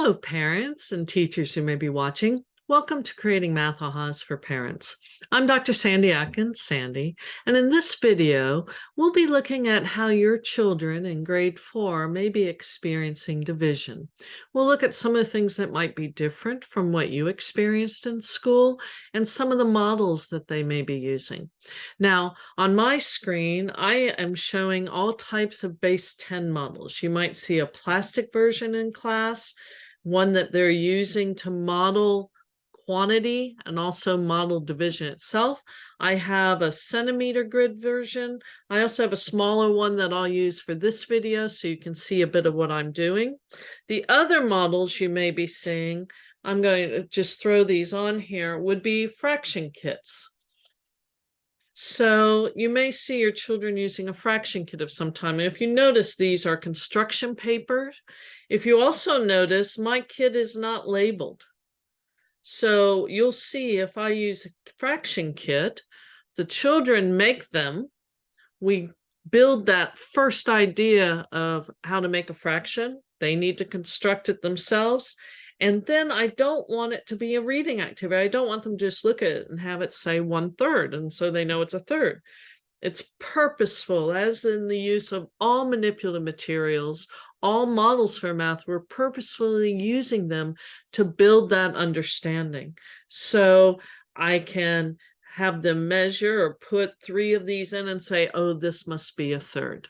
Hello, parents and teachers who may be watching. Welcome to Creating Math Ahas for Parents. I'm Dr. Sandy Atkins, Sandy, and in this video, we'll be looking at how your children in grade 4 may be experiencing division. We'll look at some of the things that might be different from what you experienced in school and some of the models that they may be using. Now, on my screen, I am showing all types of base 10 models. You might see a plastic version in class, one that they're using to model quantity and also model division itself. I have a centimeter grid version. I also have a smaller one that I'll use for this video so you can see a bit of what I'm doing. The other models you may be seeing, I'm going to just throw these on here, would be fraction kits. So you may see your children using a fraction kit of some time. And if you notice, these are construction papers. If you also notice, my kit is not labeled. So you'll see if I use a fraction kit, the children make them. We build that first idea of how to make a fraction. They need to construct it themselves. And then I don't want it to be a reading activity. I don't want them to just look at it and have it say 1/3, and so they know it's a third. It's purposeful, as in the use of all manipulative materials, all models for math, we're purposefully using them to build that understanding. So I can have them measure or put 3 of these in and say, oh, this must be a third.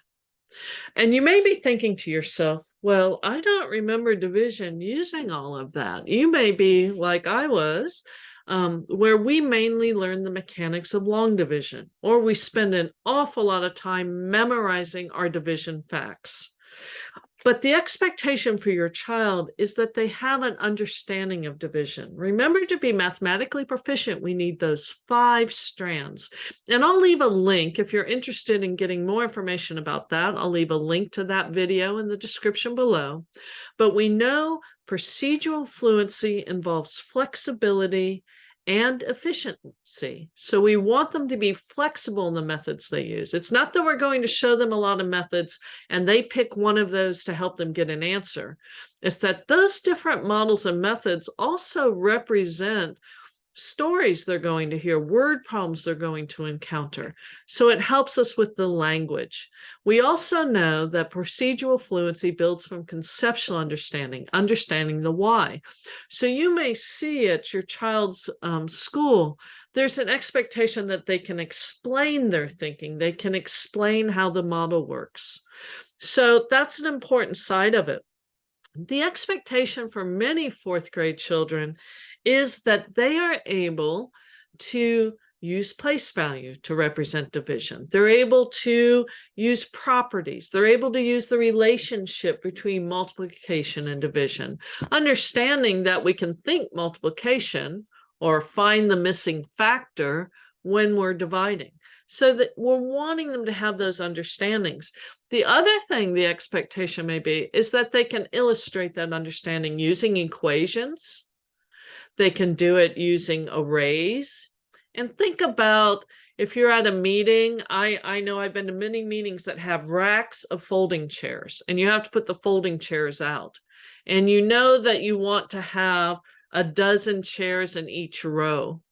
And you may be thinking to yourself, well, I don't remember division using all of that. You may be like I was, where we mainly learn the mechanics of long division, or we spend an awful lot of time memorizing our division facts. But the expectation for your child is that they have an understanding of division. Remember, to be mathematically proficient, we need those 5 strands. And I'll leave a link if you're interested in getting more information about that. I'll leave a link to that video in the description below. But we know procedural fluency involves flexibility and efficiency. So we want them to be flexible in the methods they use. It's not that we're going to show them a lot of methods and they pick one of those to help them get an answer. It's that those different models and methods also represent stories they're going to hear, word problems they're going to encounter. So it helps us with the language. We also know that procedural fluency builds from conceptual understanding, understanding the why. So you may see at your child's school, there's an expectation that they can explain their thinking. They can explain how the model works. So that's an important side of it. The expectation for many 4th grade children is that they are able to use place value to represent division. They're able to use properties. They're able to use the relationship between multiplication and division, understanding that we can think multiplication or find the missing factor when we're dividing. So that we're wanting them to have those understandings. The other thing the expectation may be is that they can illustrate that understanding using equations. They can do it using arrays. And think about if you're at a meeting, I know I've been to many meetings that have racks of folding chairs, and you have to put the folding chairs out. And you know that you want to have a dozen chairs in each row.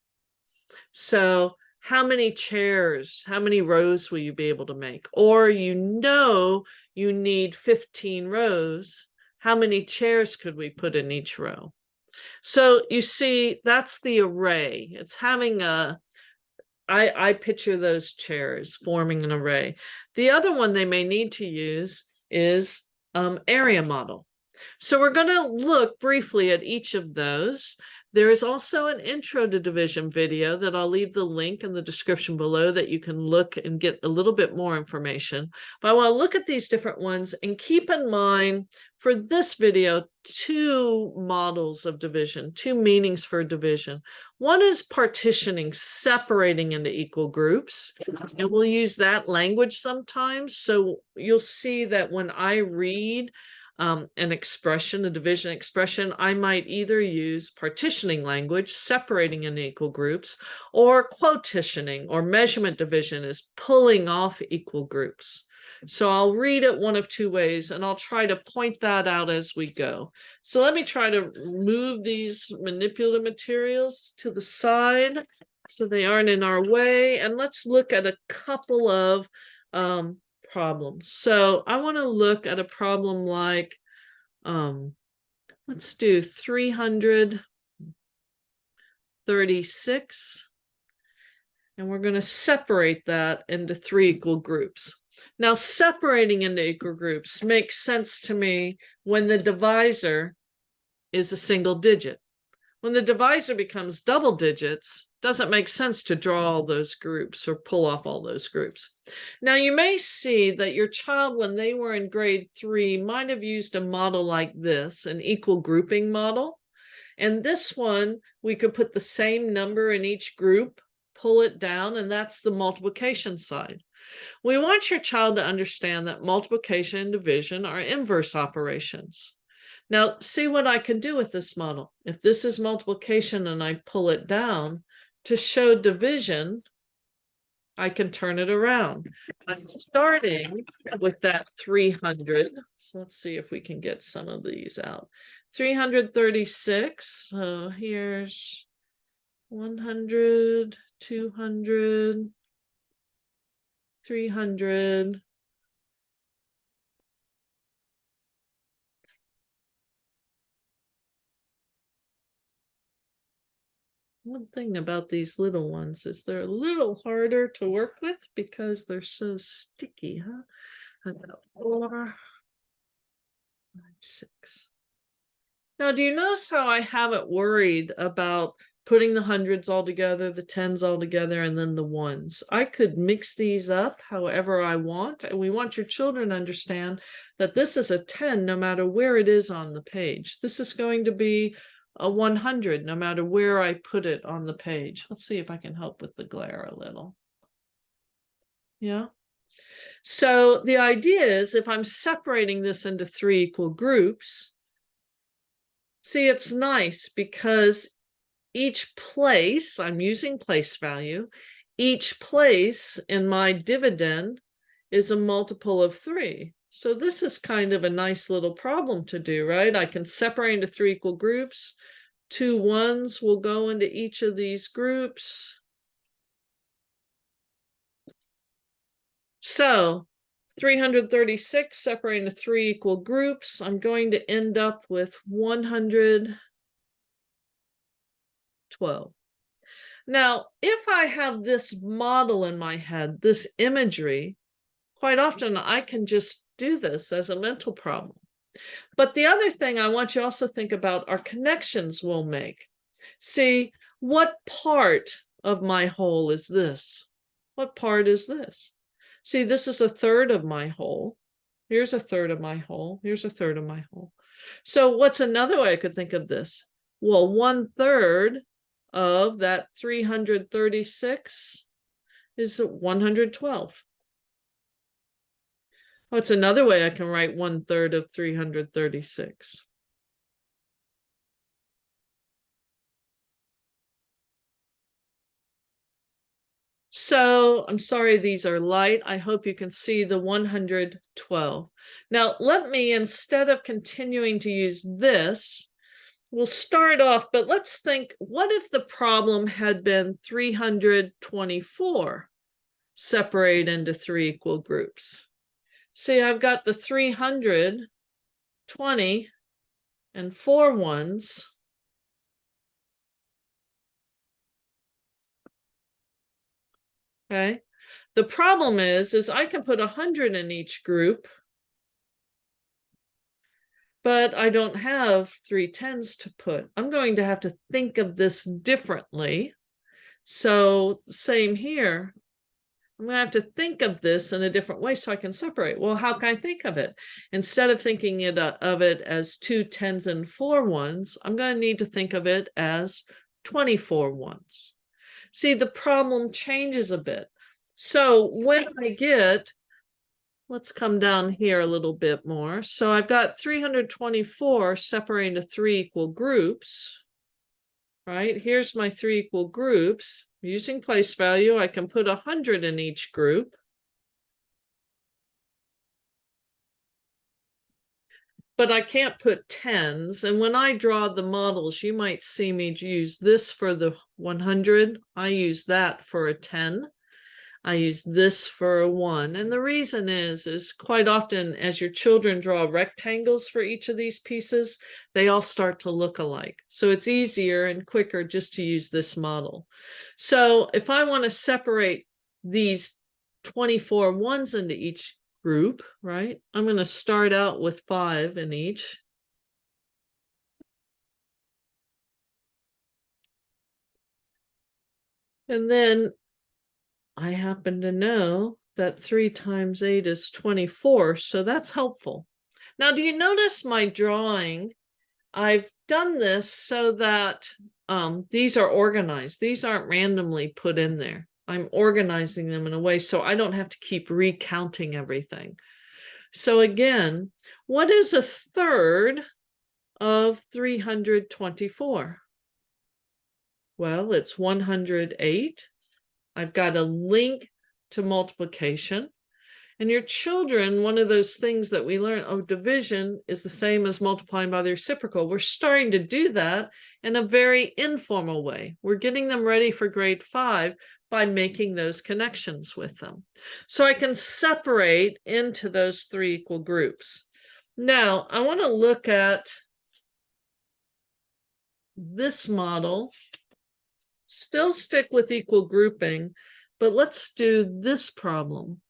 So how many chairs, how many rows will you be able to make? Or you know you need 15 rows. How many chairs could we put in each row? So you see, that's the array. It's having I picture those chairs forming an array. The other one they may need to use is area model. So we're going to look briefly at each of those. There is also an intro to division video that I'll leave the link in the description below that you can look and get a little bit more information. But I want to look at these different ones and keep in mind for this video 2 models of division, 2 meanings for division. One is partitioning, separating into equal groups, and we'll use that language sometimes. So you'll see that when I read an expression, a division expression, I might either use partitioning language, separating into equal groups, or quotitioning or measurement division is pulling off equal groups. So I'll read it one of two ways, and I'll try to point that out as we go. So let me try to move these manipulative materials to the side so they aren't in our way. And let's look at a couple of problems. So I want to look at a problem like, let's do 336. And we're going to separate that into 3 equal groups. Now, separating into equal groups makes sense to me when the divisor is a single digit. When the divisor becomes double digits, doesn't make sense to draw all those groups or pull off all those groups. Now, you may see that your child, when they were in grade 3, might have used a model like this, an equal grouping model. And this one, we could put the same number in each group, pull it down, and that's the multiplication side. We want your child to understand that multiplication and division are inverse operations. Now, see what I can do with this model. If this is multiplication and I pull it down, to show division, I can turn it around. I'm starting with that 300. So let's see if we can get some of these out. 336. So here's 100, 200, 300. One thing about these little ones is they're a little harder to work with because they're so sticky, huh? I got 4, 5, 6. Now, do you notice how I haven't worried about putting the hundreds all together, the tens all together, and then the ones? I could mix these up however I want, and we want your children to understand that this is a 10 no matter where it is on the page. This is going to be a 100 no matter where I put it on the page. Let's see if I can help with the glare a little. Yeah. So the idea is if I'm separating this into 3 equal groups, see, it's nice because each place, I'm using place value, each place in my dividend is a multiple of 3. So this is kind of a nice little problem to do, right? I can separate into 3 equal groups. 2 ones will go into each of these groups. So 336 separating into 3 equal groups. I'm going to end up with 112. Now, if I have this model in my head, this imagery, quite often I can just do this as a mental problem. But the other thing I want you also think about are connections we'll make. See, what part of my whole is this? What part is this? See, this is a third of my whole. Here's a third of my whole. Here's a third of my whole. So what's another way I could think of this? Well, 1/3 of that 336 is 112. What's another way I can write 1/3 of 336? So I'm sorry these are light. I hope you can see the 112. Now let me, instead of continuing to use this, we'll start off, but let's think, what if the problem had been 324 separated into 3 equal groups? See, I've got the 320 and 4 ones. Okay. The problem is I can put 100 in each group, but I don't have 3 tens to put. I'm going to have to think of this differently. So same here. I'm going to have to think of this in a different way so I can separate. Well, how can I think of it? Instead of thinking of it as 2 tens and 4 ones, I'm going to need to think of it as 24 ones. See, the problem changes a bit. So when I get, let's come down here a little bit more. So I've got 324 separated into 3 equal groups, right? Here's my 3 equal groups. Using place value, I can put 100 in each group. but I can't put tens. And when I draw the models, you might see me use this for the 100. I use that for a 10. I use this for a 1. And the reason is quite often as your children draw rectangles for each of these pieces, they all start to look alike. So it's easier and quicker just to use this model. So if I want to separate these 24 ones into each group, right? I'm going to start out with 5 in each. And then I happen to know that 3 times 8 is 24, so that's helpful. Now, do you notice my drawing? I've done this so that these are organized. These aren't randomly put in there. I'm organizing them in a way so I don't have to keep recounting everything. So again, what is a third of 324? Well, it's 108. I've got a link to multiplication. And your children, one of those things that we learn, oh, division is the same as multiplying by the reciprocal. We're starting to do that in a very informal way. We're getting them ready for grade 5 by making those connections with them. So I can separate into those 3 equal groups. Now, I want to look at this model. Still stick with equal grouping, but let's do this problem.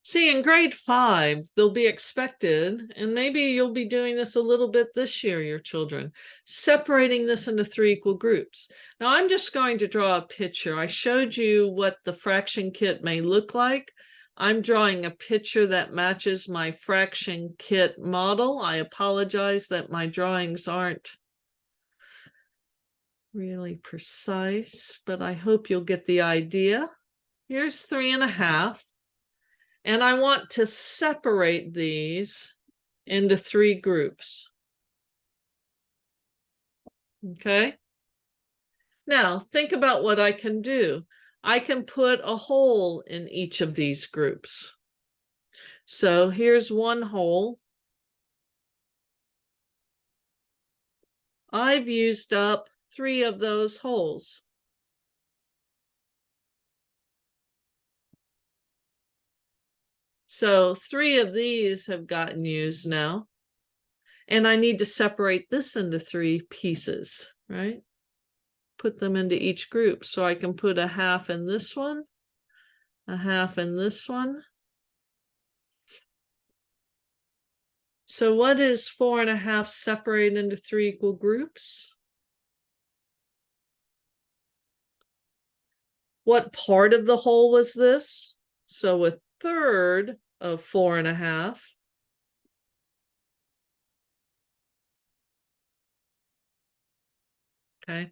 See, in grade 5, they'll be expected, and maybe you'll be doing this a little bit this year, your children, separating this into 3 equal groups. Now, I'm just going to draw a picture. I showed you what the fraction kit may look like. I'm drawing a picture that matches my fraction kit model. I apologize that my drawings aren't really precise, but I hope you'll get the idea. Here's 3.5. And I want to separate these into 3 groups. Okay. Now, think about what I can do. I can put a hole in each of these groups. So here's one hole. I've used up 3 of those holes. So 3 of these have gotten used now. And I need to separate this into 3 pieces, right? Put them into each group. So I can put a half in this one, a half in this one. So what is 4.5 separated into 3 equal groups? What part of the whole was this? So a third of 4.5. Okay.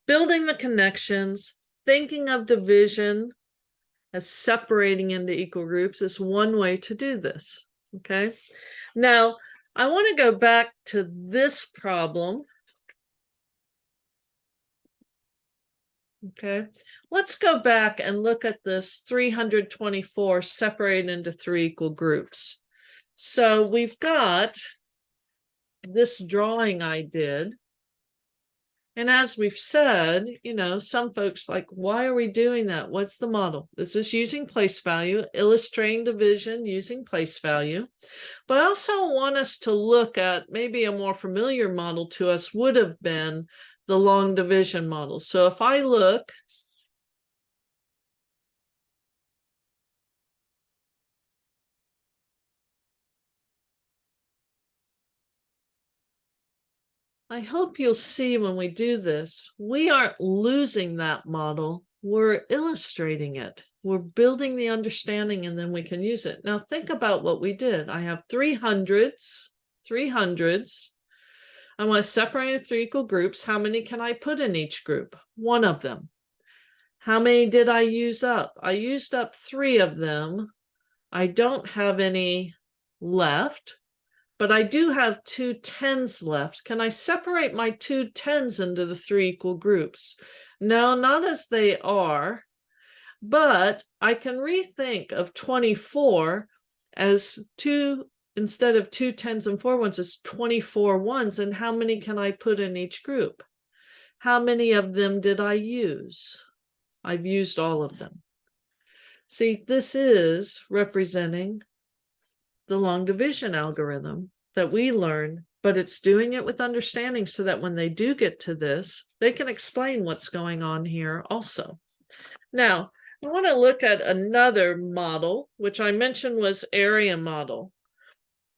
Building the connections, thinking of division as separating into equal groups is one way to do this. Okay. Now, I want to go back to this problem. Okay, let's go back and look at this 324 separated into 3 equal groups. So we've got this drawing I did. And as we've said, you know, some folks like, why are we doing that? What's the model? This is using place value, illustrating division using place value. But I also want us to look at maybe a more familiar model to us would have been the long division model. So if I look, I hope you'll see when we do this, we aren't losing that model, we're illustrating it. We're building the understanding and then we can use it. Now think about what we did. I have 300s. I want to separate into 3 equal groups. How many can I put in each group? 1 of them. How many did I use up? I used up 3 of them. I don't have any left, but I do have 2 10s left. Can I separate my 2 10s into the 3 equal groups? No, not as they are. But I can rethink of 24 as instead of 2 10s and 4 ones, as 24 ones. And how many can I put in each group? How many of them did I use? I've used all of them. See, this is representing the long division algorithm that we learn, but it's doing it with understanding so that when they do get to this, they can explain what's going on here also. Now, I want to look at another model, which I mentioned was area model.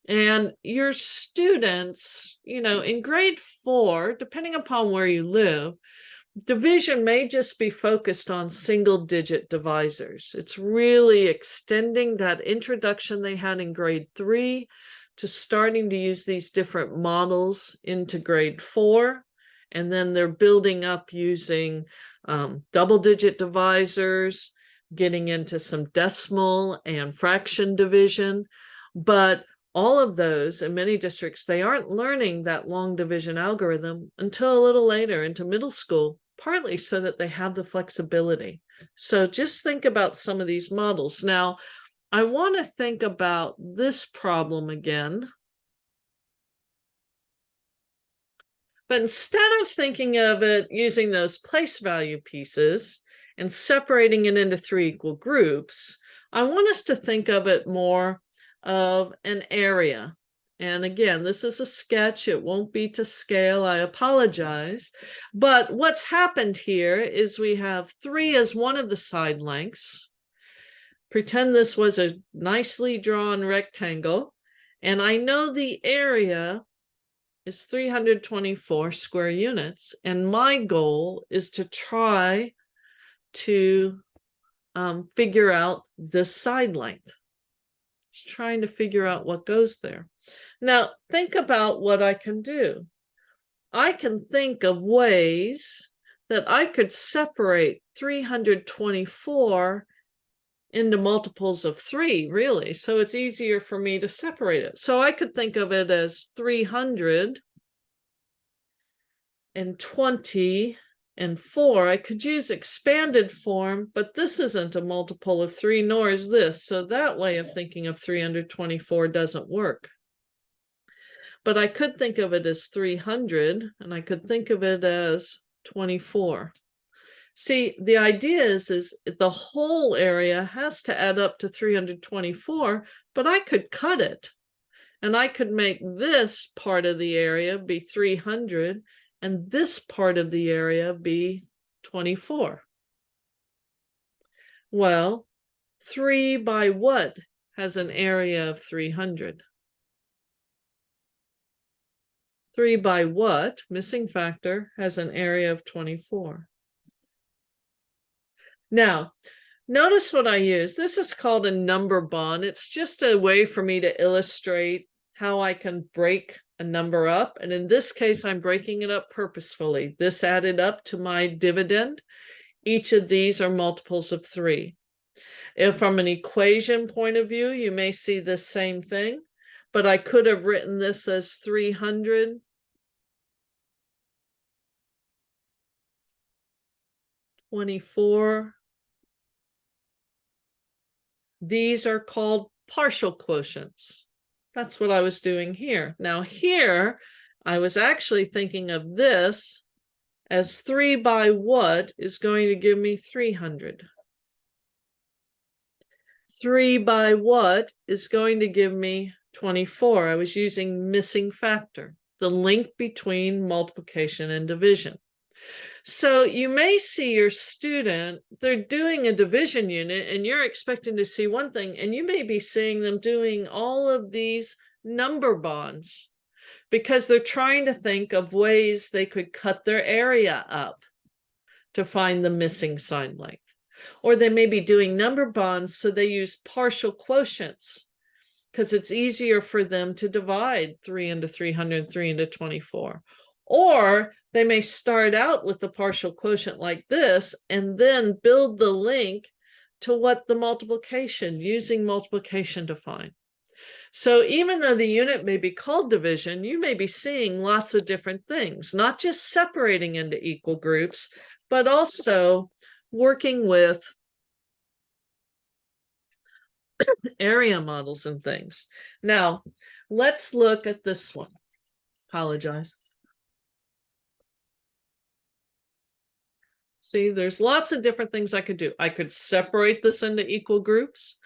And your students, in grade 4, depending upon where you live, division may just be focused on single-digit divisors. It's really extending that introduction they had in grade 3 to starting to use these different models into grade 4. And then they're building up using double-digit divisors, getting into some decimal and fraction division. But all of those, in many districts, they aren't learning that long division algorithm until a little later into middle school, partly so that they have the flexibility. So just think about some of these models. Now, I want to think about this problem again. But instead of thinking of it using those place value pieces and separating it into 3 equal groups, I want us to think of it more of an area. And again, this is a sketch. It won't be to scale. I apologize. But what's happened here is we have 3 as one of the side lengths. Pretend this was a nicely drawn rectangle. And I know the area is 324 square units. And my goal is to try to figure out this side length. Just trying to figure out what goes there. Now, think about what I can do. I can think of ways that I could separate 324 into multiples of 3, really. So it's easier for me to separate it. So I could think of it as 320 and 4. I could use expanded form, but this isn't a multiple of 3, nor is this. So that way of thinking of 324 doesn't work. But I could think of it as 300, and I could think of it as 24. See, the idea is the whole area has to add up to 324, but I could cut it. And I could make this part of the area be 300, and this part of the area be 24. Well, 3 by what has an area of 300? 3 by what, missing factor, has an area of 24? Now, notice what I use. This is called a number bond. It's just a way for me to illustrate how I can break a number up. And in this case, I'm breaking it up purposefully. This added up to my dividend. Each of these are multiples of 3. If from an equation point of view, you may see the same thing, but I could have written this as 300 24. These are called partial quotients. That's what I was doing here. Now here, I was actually thinking of this as 3 by what is going to give me 300. 3 by what is going to give me 24. I was using missing factor, the link between multiplication and division. So you may see your student, they're doing a division unit and you're expecting to see one thing, and you may be seeing them doing all of these number bonds because they're trying to think of ways they could cut their area up to find the missing side length. Or they may be doing number bonds, so they use partial quotients because it's easier for them to divide 3 into 300, 3 into 24. Or they may start out with the partial quotient like this and then build the link to what the multiplication, using multiplication to find. So even though the unit may be called division, you may be seeing lots of different things, not just separating into equal groups, but also working with area models and things. Now, let's look at this one. Apologize. See, there's lots of different things I could do. I could separate this into equal groups.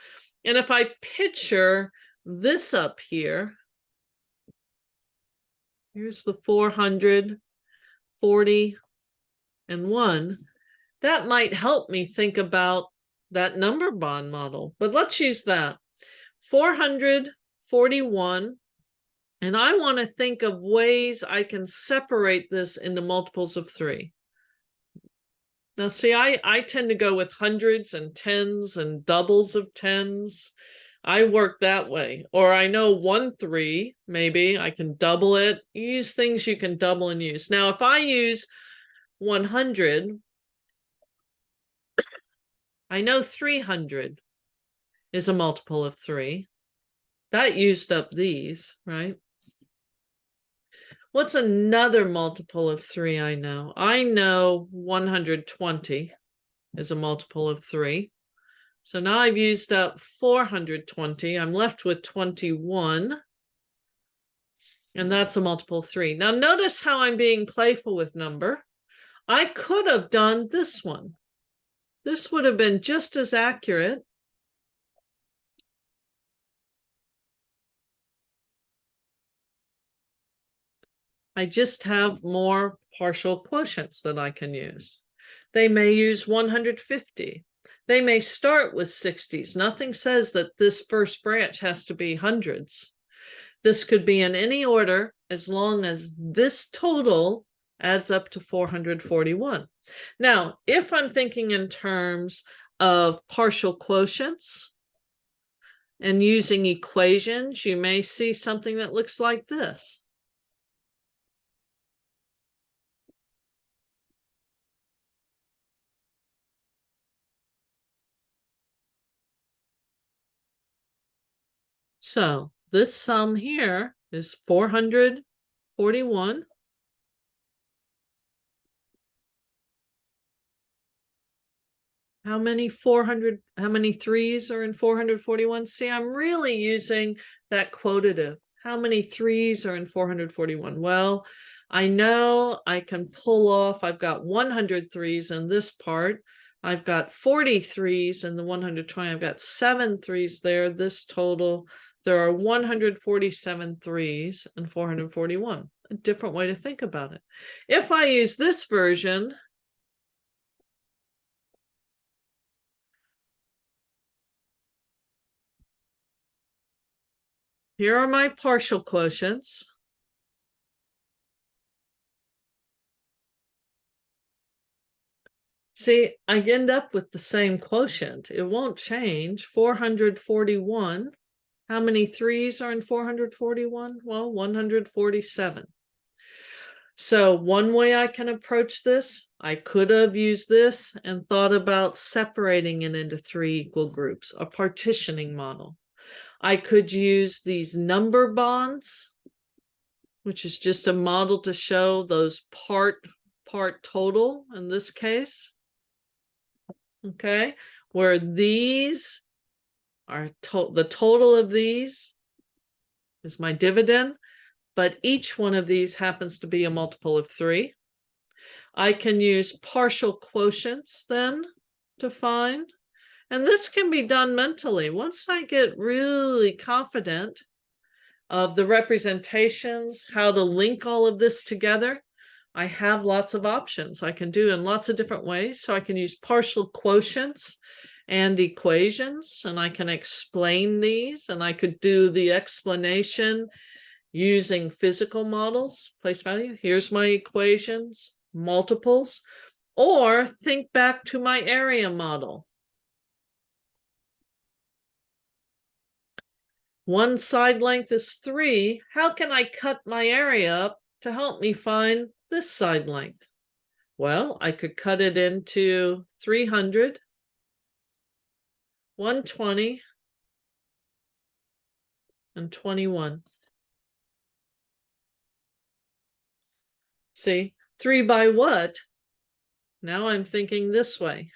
And if I picture this up here, here's the 441. That might help me think about that number bond model. But let's use that. 441. And I want to think of ways I can separate this into multiples of 3. Now, see, I tend to go with hundreds and tens and doubles of tens. I work that way. Or I know 1 3, maybe I can double it. Use things you can double and use. Now, if I use 100, I know 300 is a multiple of 3. That used up these, right? What's another multiple of 3 I know? I know 120 is a multiple of 3. So now I've used up 420. I'm left with 21. And that's a multiple of 3. Now notice how I'm being playful with number. I could have done this one. This would have been just as accurate. I just have more partial quotients that I can use. They may use 150. They may start with 60s. Nothing says that this first branch has to be hundreds. This could be in any order as long as this total adds up to 441. Now, if I'm thinking in terms of partial quotients and using equations, you may see something that looks like this. So this sum here is 441. How many 3s are in 441? See, I'm really using that quotative. How many 3s are in 441? Well, I know I can pull off, I've got 100 3s in this part. I've got 40 3s in the 120. I've got 7 3s there. This total, there are 147 3s and 441. A different way to think about it. If I use this version, here are my partial quotients. See, I end up with the same quotient. It won't change. 441. How many 3s are in 441? Well, 147. So one way I can approach this, I could have used this and thought about separating it into 3 equal groups, a partitioning model. I could use these number bonds, which is just a model to show those part total in this case. Okay, where these are the total of these is my dividend, but each one of these happens to be a multiple of 3. I can use partial quotients then to find, and this can be done mentally. Once I get really confident of the representations, how to link all of this together, I have lots of options I can do in lots of different ways. So I can use partial quotients and equations, and I can explain these, and I could do the explanation using physical models, place value. Here's my equations, multiples, or think back to my area model. One side length is 3. How can I cut my area up to help me find this side length? Well, I could cut it into 300, 120, and 21. See, 3 by what? Now I'm thinking this way.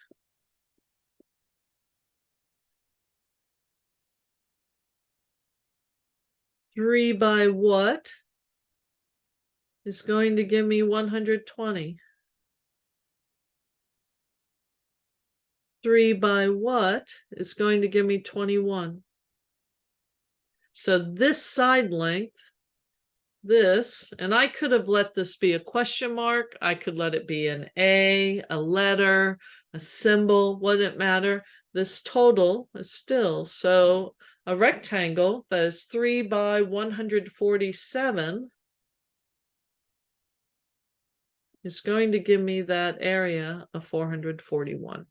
3 by what is going to give me 120? 3 by what is going to give me 21? So this side length, this, and I could have let this be a question mark. I could let it be an A, a letter, a symbol, wouldn't matter. This total is still, so a rectangle that is 3 by 147 is going to give me that area of 441.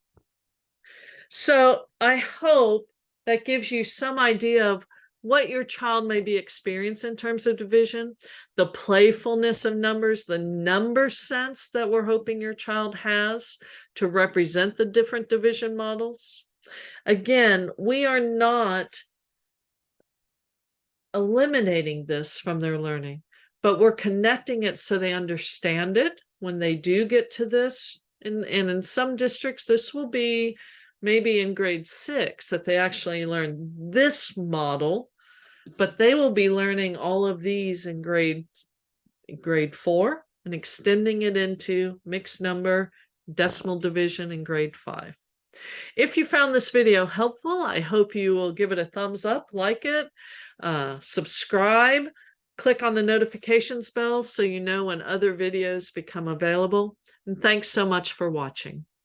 So I hope that gives you some idea of what your child may be experiencing in terms of division, the playfulness of numbers, the number sense that we're hoping your child has to represent the different division models. Again, we are not eliminating this from their learning, but we're connecting it so they understand it when they do get to this. And in some districts, this will be maybe in grade 6 that they actually learn this model, but they will be learning all of these in grade 4 and extending it into mixed number, decimal division in grade 5. If you found this video helpful, I hope you will give it a thumbs up, like it, subscribe, click on the notifications bell so you know when other videos become available. And thanks so much for watching.